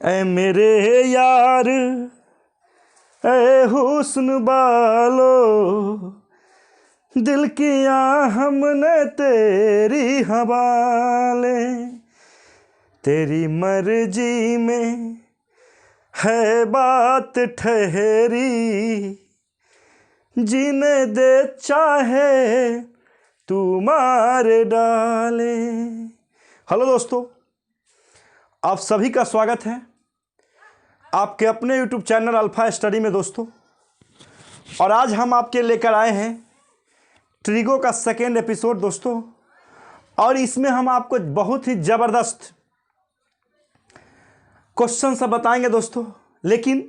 ऐ मेरे यार ऐ हुस्न वालो, दिल किया हमने तेरी हवाले। तेरी मर्जी में है बात ठहरी, जीने दे चाहे तू मार डाले। हेलो दोस्तों, आप सभी का स्वागत है आपके अपने YouTube चैनल अल्फा स्टडी में दोस्तों। और आज हम आपके लेकर आए हैं ट्रिगो का सेकेंड एपिसोड दोस्तों। और इसमें हम आपको बहुत ही ज़बरदस्त क्वेश्चन सब बताएंगे दोस्तों। लेकिन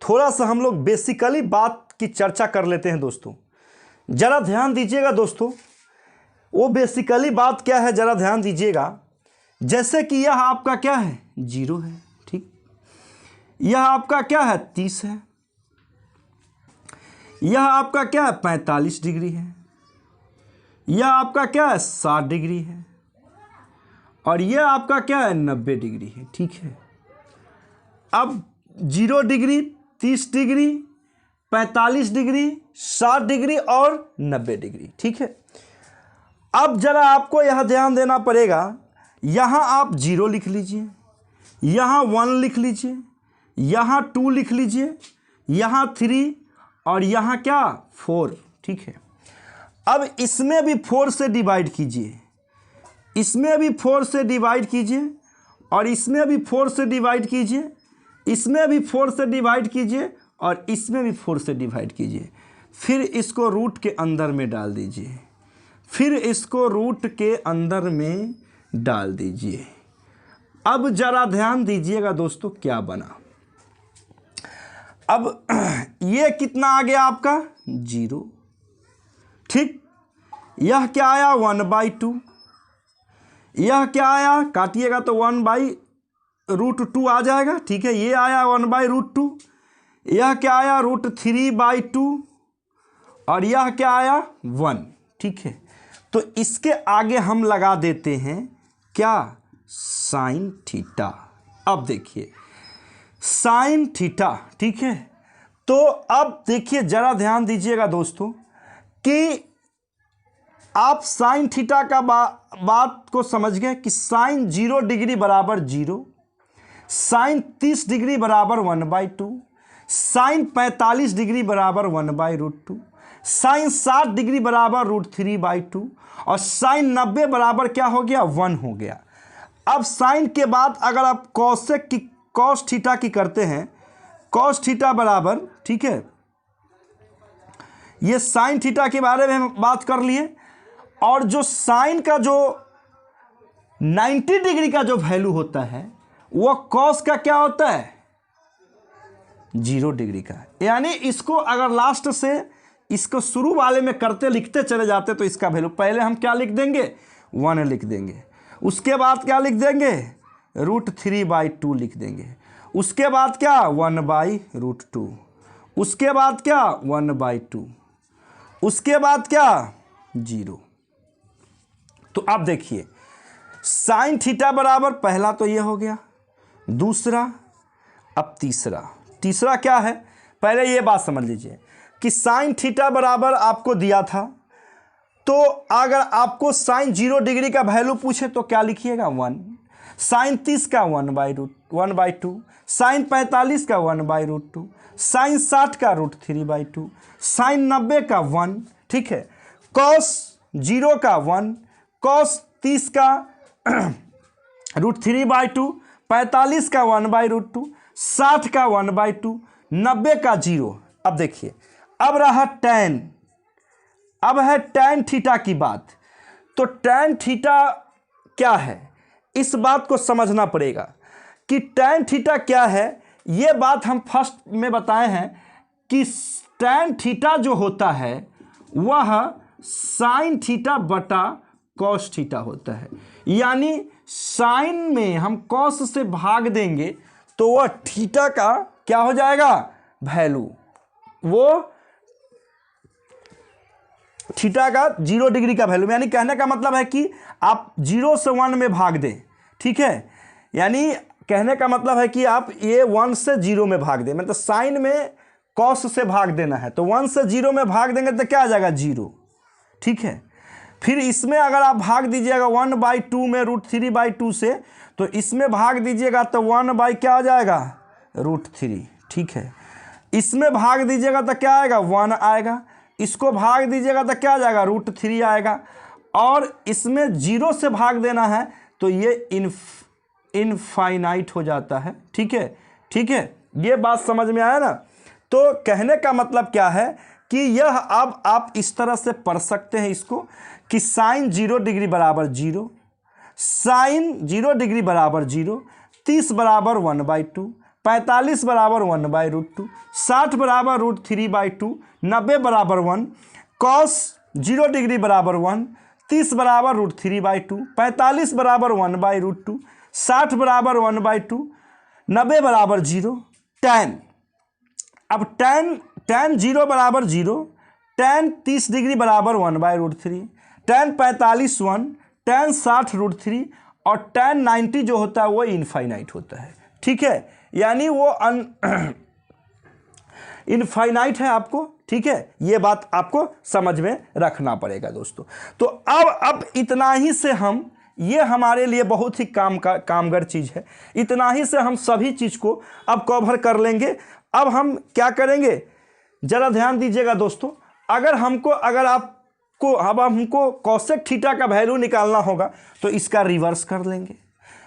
थोड़ा सा हम लोग बेसिकली बात की चर्चा कर लेते हैं दोस्तों। ज़रा ध्यान दीजिएगा दोस्तों, वो बेसिकली बात क्या है ज़रा ध्यान दीजिएगा। जैसे कि यह आपका क्या है, 0 है, ठीक। यह आपका क्या है, 30 है। यह आपका क्या है, 45 डिग्री है। यह आपका क्या है, 60 डिग्री है। और यह आपका क्या है, 90 डिग्री है, ठीक है। अब 0 डिग्री, 30 डिग्री, 45 डिग्री, 60 डिग्री और 90 डिग्री, ठीक है। अब जरा आपको यह ध्यान देना पड़ेगा, यहाँ आप 0 लिख लीजिए, यहाँ 1 लिख लीजिए, यहाँ 2 लिख लीजिए, यहाँ 3 और यहाँ क्या 4, ठीक है। अब इसमें भी 4 से डिवाइड कीजिए, इसमें भी 4 से डिवाइड कीजिए, और इसमें भी 4 से डिवाइड कीजिए, इसमें भी 4 से डिवाइड कीजिए, और इसमें भी 4 से डिवाइड कीजिए। फिर इसको रूट के अंदर में डाल दीजिए, फिर इसको रूट के अंदर में डाल दीजिए। अब जरा ध्यान दीजिएगा दोस्तों क्या बना। अब ये कितना आ गया आपका, 0, ठीक। यह क्या आया, 1/2। यह क्या आया, काटिएगा तो 1/√2 आ जाएगा, ठीक है। ये आया 1/√2। यह क्या आया, √3/2। और यह क्या आया, 1, ठीक है। तो इसके आगे हम लगा देते हैं क्या, साइन थीटा। अब देखिए साइन थीटा, ठीक है। तो अब देखिए जरा ध्यान दीजिएगा दोस्तों कि आप साइन थीटा का बात को समझ गए कि साइन 0 डिग्री बराबर 0, साइन 30 डिग्री बराबर 1/2, साइन 45 डिग्री बराबर 1/√2, साइन 60 डिग्री बराबर √3/2, और साइन 90 बराबर क्या हो गया, 1 हो गया। अब साइन के बाद अगर आप कॉसेक की कॉस थीटा की करते हैं, कॉस थीटा बराबर, ठीक है, ये साइन थीटा के बारे में हम बात कर लिए। और जो साइन का जो 90 डिग्री का जो वैल्यू होता है वो कॉस का क्या होता है, 0 डिग्री का। यानी इसको अगर लास्ट से इसको शुरू वाले में करते लिखते चले जाते तो इसका वैल्यू पहले हम क्या लिख देंगे, 1 लिख देंगे। उसके बाद क्या लिख देंगे, √3/2 लिख देंगे। उसके बाद क्या, 1/√2। उसके बाद क्या, 1/2। उसके बाद क्या, 0। तो अब देखिए साइन थीटा बराबर, पहला तो ये हो गया, दूसरा, अब तीसरा क्या है, पहले ये बात समझ लीजिए कि साइन थीटा बराबर आपको दिया था। तो अगर आपको साइन 0 डिग्री का वैल्यू पूछे तो क्या लिखिएगा, 1। साइन 30 का 1/2, साइन 45 का 1/√2, साइन 60 का √3/2, साइन 90 का 1, ठीक है। कॉस 0 का 1, कॉस 30 का √3/2, 45 का 1/√2, 60 का 1/2, 90 का 0। अब देखिए अब रहा टैन, अब है टैन थीटा की बात। तो टैन थीटा क्या है, इस बात को समझना पड़ेगा कि टैन थीटा क्या है। ये बात हम फर्स्ट में बताए हैं कि टैन थीटा जो होता है वह साइन थीटा बटा कॉस थीटा होता है। यानी साइन में हम कॉस से भाग देंगे तो वह थीटा का क्या हो जाएगा, वैल्यू, वो थीटा का 0 डिग्री का वैल्यू। यानी कहने का मतलब है कि आप 0 से 1 में भाग दें, ठीक है। यानी कहने का मतलब है कि आप ये 1 से 0 में भाग दें, मतलब साइन में कॉस से भाग देना है, तो 1 से 0 में भाग देंगे तो क्या आ जाएगा 0, ठीक है। फिर इसमें अगर आप भाग दीजिएगा 1/2 में √3/2 से, तो इसमें भाग दीजिएगा तो 1 क्या आ जाएगा √3, ठीक है। इसमें भाग दीजिएगा तो क्या आएगा 1 आएगा, इसको भाग दीजिएगा तो क्या आ जाएगा √3 आएगा, और इसमें 0 से भाग देना है तो ये इनफाइनाइट हो जाता है, ठीक है, ठीक है। ये बात समझ में आया ना। तो कहने का मतलब क्या है कि यह अब आप इस तरह से पढ़ सकते हैं इसको कि साइन 0 डिग्री बराबर 0, साइन 0 डिग्री बराबर 0, 30 बराबर 1/2, 45 बराबर 1/√2, 60 बराबर √3/2, 90 बराबर 1, कॉस 0 डिग्री बराबर 1, 30 बराबर √3/2, 45 बराबर 1/√2, 60 बराबर 1/2, 90 बराबर 0, tan। अब tan 0 बराबर 0, tan 30 डिग्री बराबर 1/√3, tan 45 1, tan 60 √3, और tan 90 जो होता है वो इनफाइनाइट होता है, ठीक है, यानी वो इनफाइनाइट है आपको, ठीक है। ये बात आपको समझ में रखना पड़ेगा दोस्तों। तो अब इतना ही से हम, ये हमारे लिए बहुत ही कामगर चीज़ है, इतना ही से हम सभी चीज़ को अब कवर कर लेंगे। अब हम क्या करेंगे ज़रा ध्यान दीजिएगा दोस्तों, अगर हमको कोसेक थीटा का वैल्यू निकालना होगा तो इसका रिवर्स कर लेंगे,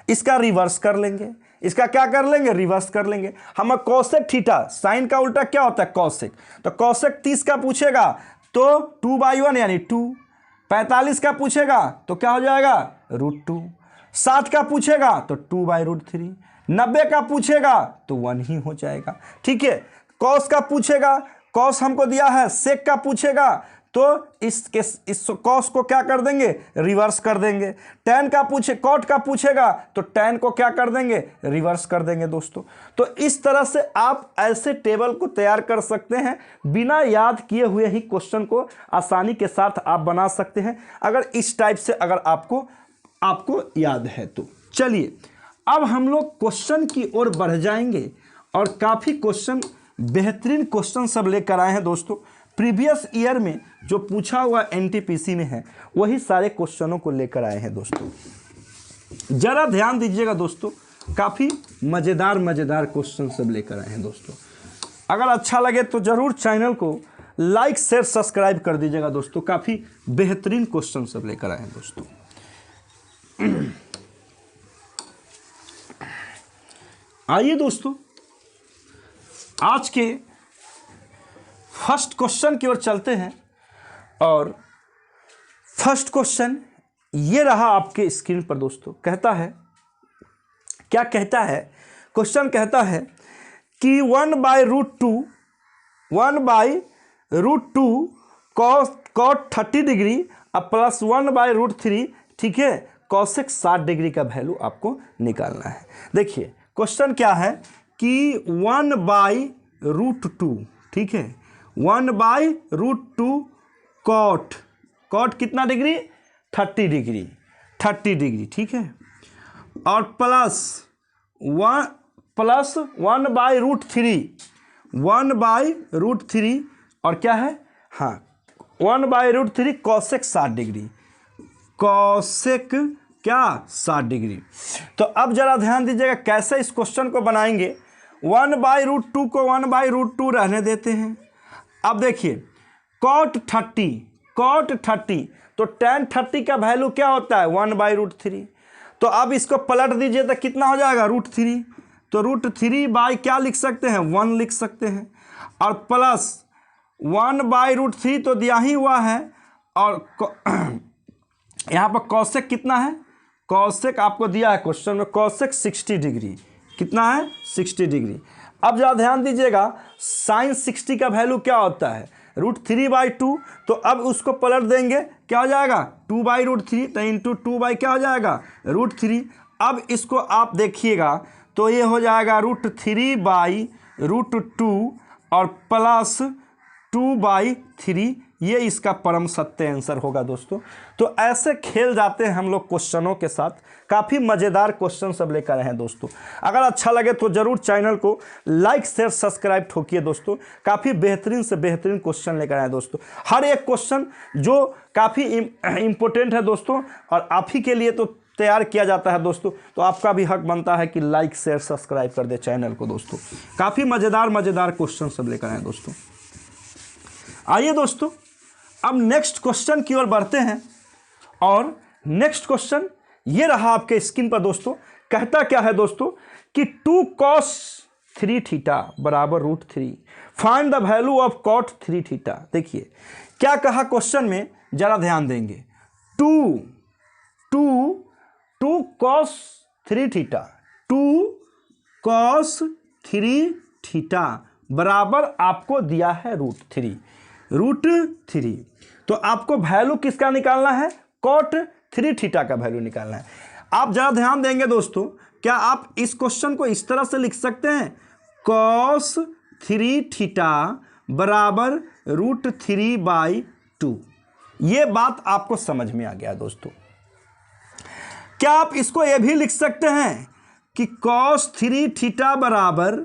इसका रिवर्स कर लेंगे, इसका क्या कर लेंगे रिवर्स कर लेंगे। हम कोसेक थीटा, साइन का उल्टा क्या होता है कोसेक, तो कोसेक 30 का पूछेगा तो 2/1 यानी 2, 45 का पूछेगा तो क्या हो जाएगा √2, 60 का पूछेगा तो 2/√3, 90 का पूछेगा तो 1 ही हो जाएगा, ठीक है। कॉस का पूछेगा, कॉस हमको दिया है, सेक का पूछेगा तो इस कॉस को क्या कर देंगे रिवर्स कर देंगे, टैन का कॉट का पूछेगा तो टैन को क्या कर देंगे रिवर्स कर देंगे दोस्तों। तो इस तरह से आप ऐसे टेबल को तैयार कर सकते हैं, बिना याद किए हुए ही क्वेश्चन को आसानी के साथ आप बना सकते हैं, अगर इस टाइप से अगर आपको याद है तो। चलिए अब हम लोग क्वेश्चन की ओर बढ़ जाएंगे, और काफ़ी क्वेश्चन, बेहतरीन क्वेश्चन सब लेकर आए हैं दोस्तों। प्रीवियस ईयर में जो पूछा हुआ एनटीपीसी में है वही सारे क्वेश्चनों को लेकर आए हैं दोस्तों। जरा ध्यान दीजिएगा दोस्तों, काफ़ी मज़ेदार क्वेश्चन सब लेकर आए हैं दोस्तों। अगर अच्छा लगे तो ज़रूर चैनल को लाइक शेयर सब्सक्राइब कर दीजिएगा दोस्तों, काफ़ी बेहतरीन क्वेश्चन सब लेकर आए हैं दोस्तों। आइए दोस्तों आज के फर्स्ट क्वेश्चन की ओर चलते हैं, और फर्स्ट क्वेश्चन ये रहा आपके स्क्रीन पर दोस्तों। कहता है, क्या कहता है क्वेश्चन, कहता है कि 1/√2 कॉट 30 डिग्री अब प्लस 1/√3, ठीक है, कॉसेक 60 डिग्री का वैल्यू आपको निकालना है। देखिए क्वेश्चन क्या है कि 1/√2, ठीक है, 1/√2 कॉट कितना डिग्री 30 डिग्री, ठीक है, और प्लस 1/√3 और क्या है, हाँ 1/√3 कॉसेक 60 डिग्री, कॉसेक क्या 60 डिग्री। तो अब जरा ध्यान दीजिएगा कैसे इस क्वेश्चन को बनाएंगे। 1/√2 को 1/√2 रहने देते हैं। अब देखिए कॉट 30 तो tan 30 का वैल्यू क्या होता है 1/√3, तो अब इसको पलट दीजिए तो कितना हो जाएगा √3, तो √3 बाई क्या लिख सकते हैं 1 लिख सकते हैं, और प्लस 1/√3 तो दिया ही हुआ है, और यहाँ पर कॉसेक कितना है, कॉसेक आपको दिया है क्वेश्चन में, कॉसेक 60 डिग्री, कितना है 60 डिग्री। अब जरा ध्यान दीजिएगा साइन 60 का वैल्यू क्या होता है √3/2, तो अब उसको पलट देंगे क्या हो जाएगा 2/√3, तो इंटू 2 क्या हो जाएगा √3। अब इसको आप देखिएगा तो ये हो जाएगा √3/√2 और प्लस 2/3, ये इसका परम सत्य आंसर होगा दोस्तों। तो ऐसे खेल जाते हैं हम लोग क्वेश्चनों के साथ, काफ़ी मज़ेदार क्वेश्चन सब लेकर आए हैं दोस्तों। अगर अच्छा लगे तो ज़रूर चैनल को लाइक शेयर सब्सक्राइब ठोकिए दोस्तों। काफ़ी बेहतरीन से बेहतरीन क्वेश्चन लेकर आए दोस्तों। हर एक क्वेश्चन जो काफ़ी इम्पोर्टेंट है दोस्तों, और आप ही के लिए तो तैयार किया जाता है दोस्तों। तो आपका भी हक बनता है कि लाइक शेयर सब्सक्राइब कर दे चैनल को दोस्तों। काफ़ी मज़ेदार क्वेश्चन सब लेकर आए दोस्तों। आइए दोस्तों, अब नेक्स्ट क्वेश्चन की ओर बढ़ते हैं। और नेक्स्ट क्वेश्चन ये रहा आपके स्क्रीन पर दोस्तों। कहता क्या है दोस्तों कि 2 cos 3 थीटा बराबर √3, find the value of cot 3 theta. देखिए क्या कहा क्वेश्चन में, जरा ध्यान देंगे। 2 cos 3 थीटा, 2 cos 3 थीटा बराबर आपको दिया है √3। तो आपको वैल्यू किसका निकालना है? cot 3 थीटा का वैल्यू निकालना है। आप जरा ध्यान देंगे दोस्तों, क्या आप इस क्वेश्चन को इस तरह से लिख सकते हैं, cos 3 थीटा बराबर √3/2। ये बात आपको समझ में आ गया दोस्तों। क्या आप इसको ये भी लिख सकते हैं कि cos 3 थीटा बराबर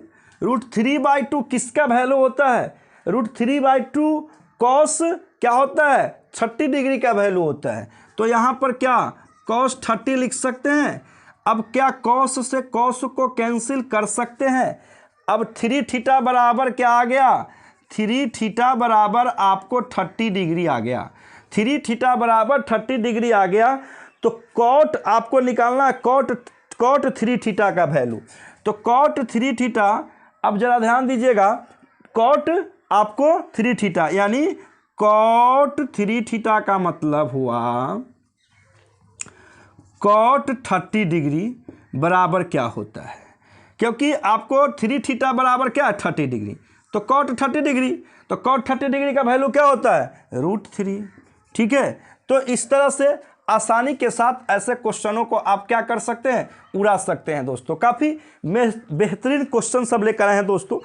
√3/2 किसका वैल्यू होता है? √3/2 cos क्या होता है? 30 डिग्री का वैल्यू होता है। तो यहाँ पर क्या cos 30 लिख सकते हैं। अब क्या cos से cos को कैंसिल कर सकते हैं। अब 3 थीटा बराबर क्या आ गया? 3 थीटा बराबर आपको 30 डिग्री आ गया। 3 थीटा बराबर 30 डिग्री आ गया। तो cot आपको निकालना है, cot 3 थीटा का वैल्यू। तो cot 3 थीटा, अब जरा ध्यान दीजिएगा, cot आपको 3 थीटा, यानी cot 3 थीटा का मतलब हुआ cot 30 डिग्री बराबर क्या होता है, क्योंकि आपको 3 थीटा बराबर क्या है? 30 डिग्री। तो cot 30 डिग्री, तो cot 30 डिग्री का वैल्यू क्या होता है? √3। ठीक है, तो इस तरह से आसानी के साथ ऐसे क्वेश्चनों को आप क्या कर सकते हैं? उड़ा सकते हैं दोस्तों। काफ़ी बेहतरीन क्वेश्चन सब लेकर आए हैं दोस्तों।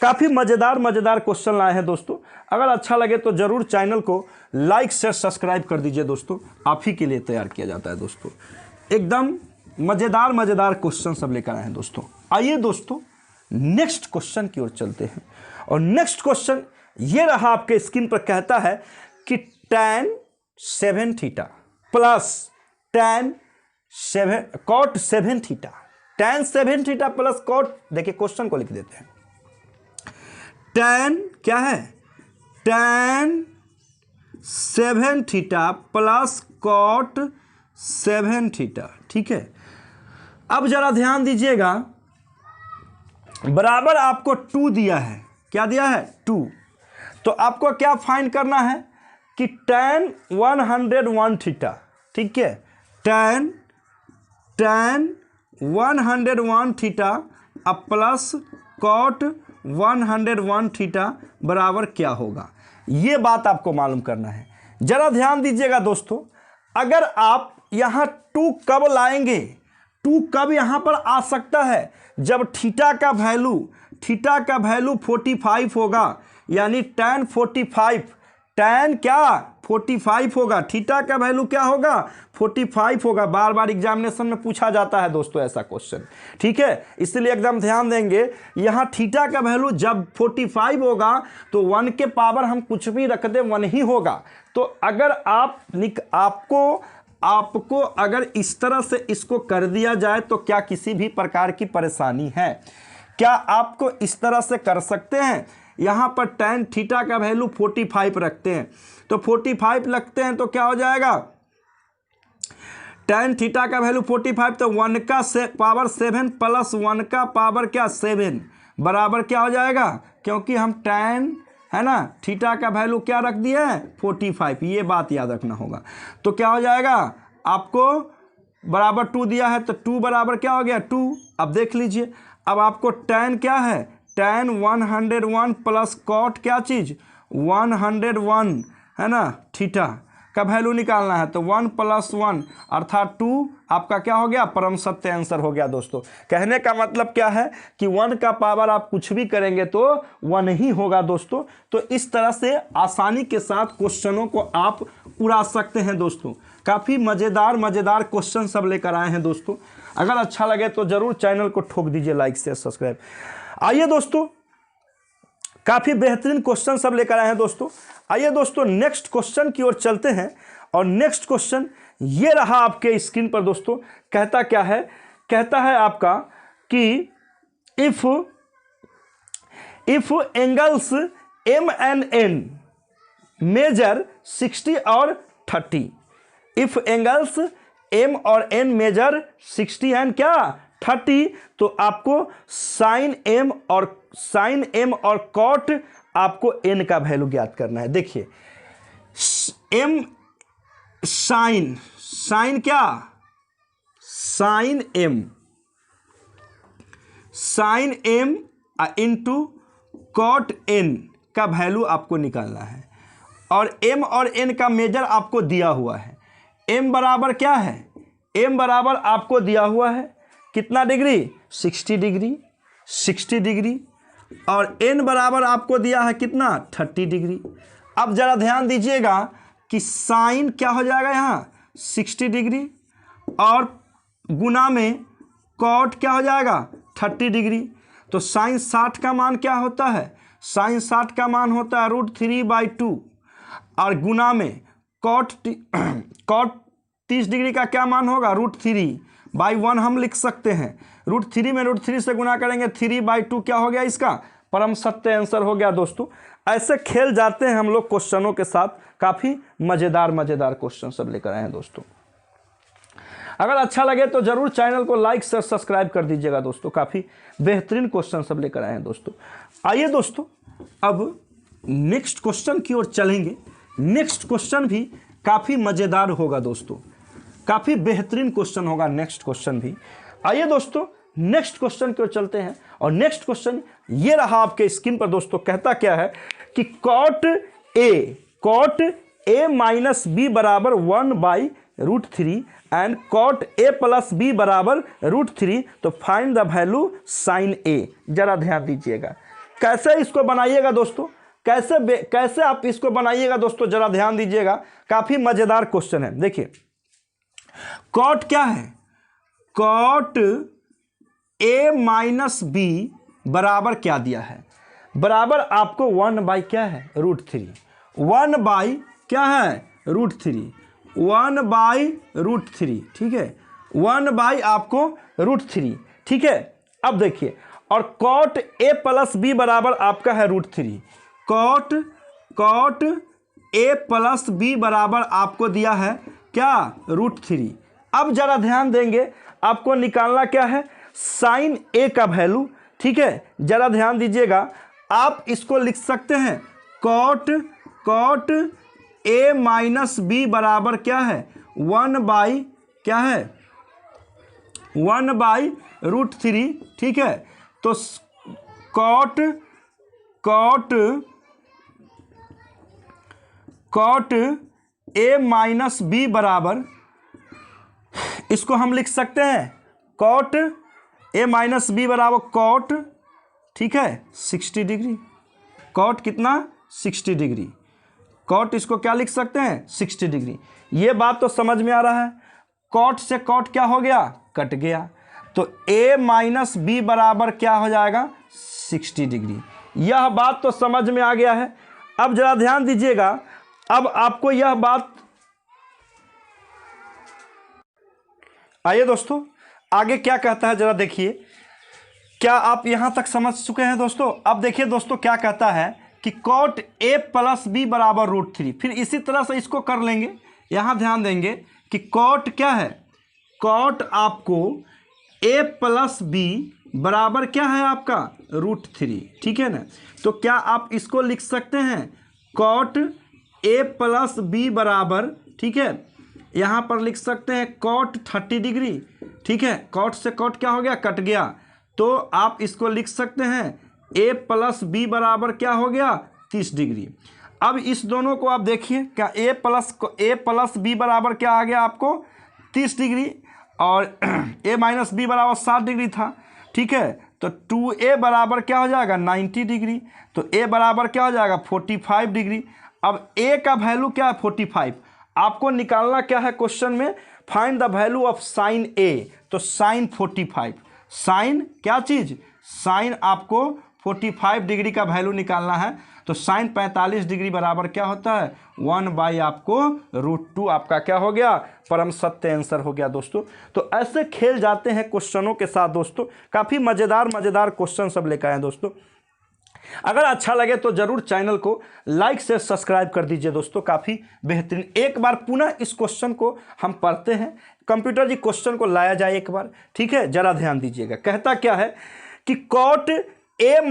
काफ़ी मज़ेदार क्वेश्चन लाए हैं दोस्तों। अगर अच्छा लगे तो ज़रूर चैनल को लाइक शेयर सब्सक्राइब कर दीजिए दोस्तों। आप ही के लिए तैयार किया जाता है दोस्तों। एकदम मज़ेदार क्वेश्चन सब लेकर आए हैं दोस्तों। आइए दोस्तों नेक्स्ट क्वेश्चन की ओर चलते हैं। और नेक्स्ट क्वेश्चन ये रहा आपके स्क्रीन पर। कहता है कि tan 7 theta plus cot 7 theta, tan 7 theta plus cot, देखिए क्वेश्चन को लिख देते हैं। tan क्या है? tan 7 theta plus cot 7 theta. ठीक है, अब जरा ध्यान दीजिएगा, बराबर आपको 2 दिया है। क्या दिया है? 2। तो आपको क्या फाइंड करना है कि tan 101 थीटा, ठीक है, tan 101 थीटा अब प्लस cot 101 थीटा बराबर क्या होगा, ये बात आपको मालूम करना है। जरा ध्यान दीजिएगा दोस्तों, अगर आप यहाँ 2 कब लाएंगे, 2 कब यहाँ पर आ सकता है? जब थीटा का वैल्यू 45 होगा, यानी tan 45, tan क्या 45 होगा, थीटा का वैल्यू क्या होगा? 45 होगा। बार बार एग्जामिनेशन में पूछा जाता है दोस्तों ऐसा क्वेश्चन। ठीक है, इसलिए एकदम ध्यान देंगे। यहाँ थीटा का वैल्यू जब 45 होगा तो 1 के पावर हम कुछ भी रख दें 1 ही होगा। तो अगर आपको अगर इस तरह से इसको कर दिया जाए तो क्या किसी भी प्रकार की परेशानी है? क्या आपको इस तरह से कर सकते हैं? यहाँ पर tan थीटा का वैल्यू 45 रखते हैं, तो 45 लगते हैं तो क्या हो जाएगा? tan थीटा का वैल्यू 45, तो 1 का पावर 7 प्लस 1 का पावर क्या 7 बराबर क्या हो जाएगा? क्योंकि हम tan है ना थीटा का वैल्यू क्या रख दिया है? 45। ये बात याद रखना होगा। तो क्या हो जाएगा? आपको बराबर 2 दिया है, तो 2 बराबर क्या हो गया? 2। अब देख लीजिए, अब आपको tan क्या है? tan 101 प्लस cot क्या चीज़? 101 है ना थीटा। का वैल्यू निकालना है तो 1 + 1 अर्थात 2 आपका क्या हो गया, परम सत्य आंसर हो गया दोस्तों। कहने का मतलब क्या है कि 1 का पावर आप कुछ भी करेंगे तो 1 ही होगा दोस्तों। तो इस तरह से आसानी के साथ क्वेश्चनों को आप उड़ा सकते हैं दोस्तों। काफ़ी मज़ेदार क्वेश्चन सब लेकर आए हैं दोस्तों। अगर अच्छा लगे तो ज़रूर चैनल को ठोक दीजिए लाइक से सब्सक्राइब। आइए दोस्तों, काफ़ी बेहतरीन क्वेश्चन सब लेकर आए हैं दोस्तों। आइए दोस्तों नेक्स्ट क्वेश्चन की ओर चलते हैं। और नेक्स्ट क्वेश्चन ये रहा आपके स्क्रीन पर दोस्तों। कहता क्या है, कहता है आपका कि if angles M and N measure 60 और 30, इफ एंगल्स M और N मेजर 60 एंड क्या 30, तो आपको साइन M और कॉट आपको N का वैल्यू ज्ञात करना है। देखिए M साइन क्या, sine M into cot N का वैल्यू आपको निकालना है। और M और N का मेजर आपको दिया हुआ है। M बराबर क्या है, M बराबर आपको दिया हुआ है कितना डिग्री, 60 डिग्री। और N बराबर आपको दिया है कितना, 30 डिग्री। अब ज़रा ध्यान दीजिएगा कि साइन क्या हो जाएगा यहाँ 60 डिग्री और गुना में कॉट क्या हो जाएगा 30 डिग्री। तो साइन 60 का मान क्या होता है, साइन 60 का मान होता है √3/2 और गुना में कॉट 30 डिग्री का क्या मान होगा, √3/1 हम लिख सकते हैं। √3 में √3 से गुना करेंगे 3/2 क्या हो गया, इसका परम सत्य आंसर हो गया दोस्तों। ऐसे खेल जाते हैं हम लोग क्वेश्चनों के साथ। काफ़ी मज़ेदार क्वेश्चन सब लेकर आए हैं दोस्तों। अगर अच्छा लगे तो ज़रूर चैनल को लाइक शेयर सब्सक्राइब कर दीजिएगा दोस्तों। काफ़ी बेहतरीन क्वेश्चन सब लेकर आए हैं दोस्तों। आइए दोस्तों अब नेक्स्ट क्वेश्चन की ओर चलेंगे। नेक्स्ट क्वेश्चन भी काफ़ी मज़ेदार होगा दोस्तों, काफ़ी बेहतरीन क्वेश्चन होगा नेक्स्ट क्वेश्चन भी। आइए दोस्तों नेक्स्ट क्वेश्चन की ओर चलते हैं। और नेक्स्ट क्वेश्चन ये रहा आपके स्क्रीन पर दोस्तों। कहता क्या है कि कॉट A माइनस B बराबर 1/√3 and cot A plus B बराबर √3, तो find the value sine A। जरा ध्यान दीजिएगा कैसे इसको बनाइएगा दोस्तों, कैसे आप इसको बनाइएगा दोस्तों, जरा ध्यान दीजिएगा। काफ़ी मज़ेदार क्वेश्चन है। देखिए कॉट क्या है, कॉट A माइनस B बराबर क्या दिया है, बराबर आपको 1/ क्या है √3, 1/ क्या है √3, 1/√3, ठीक है, 1/ आपको √3, ठीक है। अब देखिए और कॉट A प्लस B बराबर आपका है √3, कॉट A प्लस B बराबर आपको दिया है क्या √3। अब जरा ध्यान देंगे, आपको निकालना क्या है साइन A का वैल्यू, ठीक है। जरा ध्यान दीजिएगा, आप इसको लिख सकते हैं कॉट A माइनस B बराबर क्या है 1/ क्या है 1/√3, ठीक है। तो कॉट A माइनस B बराबर, इसको हम लिख सकते हैं कॉट A माइनस B बराबर कॉट, ठीक है 60 डिग्री, कॉट कितना 60 डिग्री, कॉट इसको क्या लिख सकते हैं 60 डिग्री। ये बात तो समझ में आ रहा है, कॉट से कॉट क्या हो गया कट गया, तो A माइनस B बराबर क्या हो जाएगा 60 डिग्री। यह बात तो समझ में आ गया है। अब जरा ध्यान दीजिएगा, अब आपको यह बात, आइए दोस्तों आगे क्या कहता है जरा देखिए। क्या आप यहां तक समझ चुके हैं दोस्तों। अब देखिए दोस्तों क्या कहता है कि कॉट A प्लस B बराबर √3, फिर इसी तरह से इसको कर लेंगे। यहां ध्यान देंगे कि कॉट क्या है, कॉट आपको A प्लस B बराबर क्या है आपका √3, ठीक है ना। तो क्या आप इसको लिख सकते हैं कॉट A प्लस B बराबर, ठीक है, यहाँ पर लिख सकते हैं कॉट 30 डिग्री, ठीक है। कॉट से कॉट क्या हो गया कट गया, तो आप इसको लिख सकते हैं A प्लस B बराबर क्या हो गया 30 डिग्री। अब इस दोनों को आप देखिए, क्या ए प्लस बी बराबर क्या आ गया आपको 30 डिग्री, और ए माइनस बी बराबर 60 डिग्री था, ठीक है। तो 2a बराबर क्या हो जाएगा 90 डिग्री, तो a बराबर क्या हो जाएगा 45 डिग्री। अब a का वैल्यू क्या है 45, आपको निकालना क्या है क्वेश्चन में, find the value of sine a, तो साइन 45, साइन क्या चीज़, साइन आपको 45 डिग्री का वैल्यू निकालना है। तो साइन 45 डिग्री बराबर क्या होता है 1 आपको √2, आपका क्या हो गया परम सत्य आंसर हो गया दोस्तों। तो ऐसे खेल जाते हैं क्वेश्चनों के साथ दोस्तों, काफ़ी मज़ेदार क्वेश्चन सब लेकर आए हैं दोस्तों। अगर अच्छा लगे तो जरूर चैनल को लाइक से सब्सक्राइब कर दीजिए दोस्तों, काफ़ी बेहतरीन। एक बार पुनः इस क्वेश्चन को हम पढ़ते हैं, कंप्यूटर जी क्वेश्चन को लाया जाए एक बार, ठीक है, जरा ध्यान दीजिएगा। कहता क्या है कि कॉट a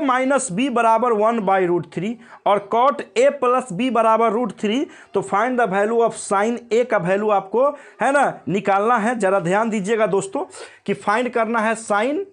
माइनस बी बराबर 1/√3 और कॉट a प्लस बी बराबर √3, तो find the value of sine a का वैल्यू आपको है ना निकालना है। जरा ध्यान दीजिएगा दोस्तों कि फाइंड करना है साइन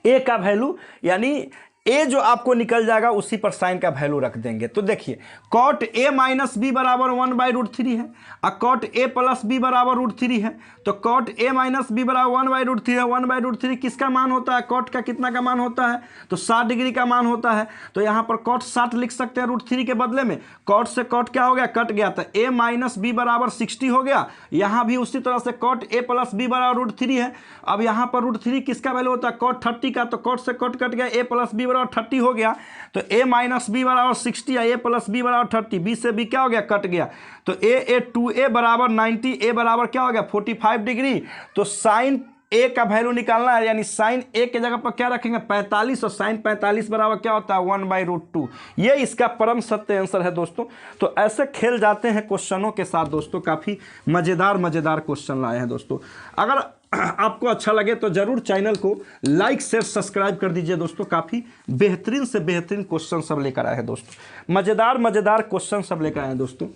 a का वैल्यू, यानी a जो आपको निकल जाएगा उसी पर साइन का वैल्यू रख देंगे। तो देखिए कॉट a माइनस बी बराबर 1/√3 है और कॉट a प्लस बी बराबर √3 है, तो कॉट a माइनस बी बराबर 1/√3 है। 1/√3 किसका मान होता है, कॉट का कितना का मान होता है, तो 60 डिग्री का मान होता है। तो यहाँ पर कॉट 60 लिख सकते हैं √3 के बदले में, कॉट से कॉट क्या हो गया कट गया, तो a माइनस बी बराबर 60 हो गया। यहाँ भी उसी तरह से कॉट a प्लस बी बराबर √3 है। अब यहाँ पर √3 किसका वैल्यू होता है कॉट 30 का, तो कॉट से कॉट कट गया, a प्लस बी बराबर 30 हो गया, तो a माइनस बी बराबर 60 या a प्लस बी बराबर 30, b से b क्या हो गया कट गया, तो a 2a बराबर 90, a बराबर क्या हो गया 45 डिग्री। तो साइन a का वैल्यू निकालना है, यानी साइन a के जगह पर क्या रखेंगे 45, और साइन 45 बराबर क्या होता है 1/√2। ये इसका परम सत्य आंसर है दोस्तों। तो ऐसे खेल जाते हैं क्वेश्चनों के साथ दोस्तों, काफ़ी मज़ेदार क्वेश्चन लाए हैं दोस्तों। अगर आपको अच्छा लगे तो जरूर चैनल को लाइक शेयर सब्सक्राइब कर दीजिए दोस्तों, काफ़ी बेहतरीन से बेहतरीन क्वेश्चन सब लेकर आए हैं दोस्तों, मज़ेदार क्वेश्चन सब लेकर आए हैं दोस्तों,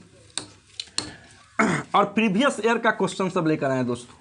और प्रीवियस ईयर का क्वेश्चन सब लेकर आए हैं दोस्तों।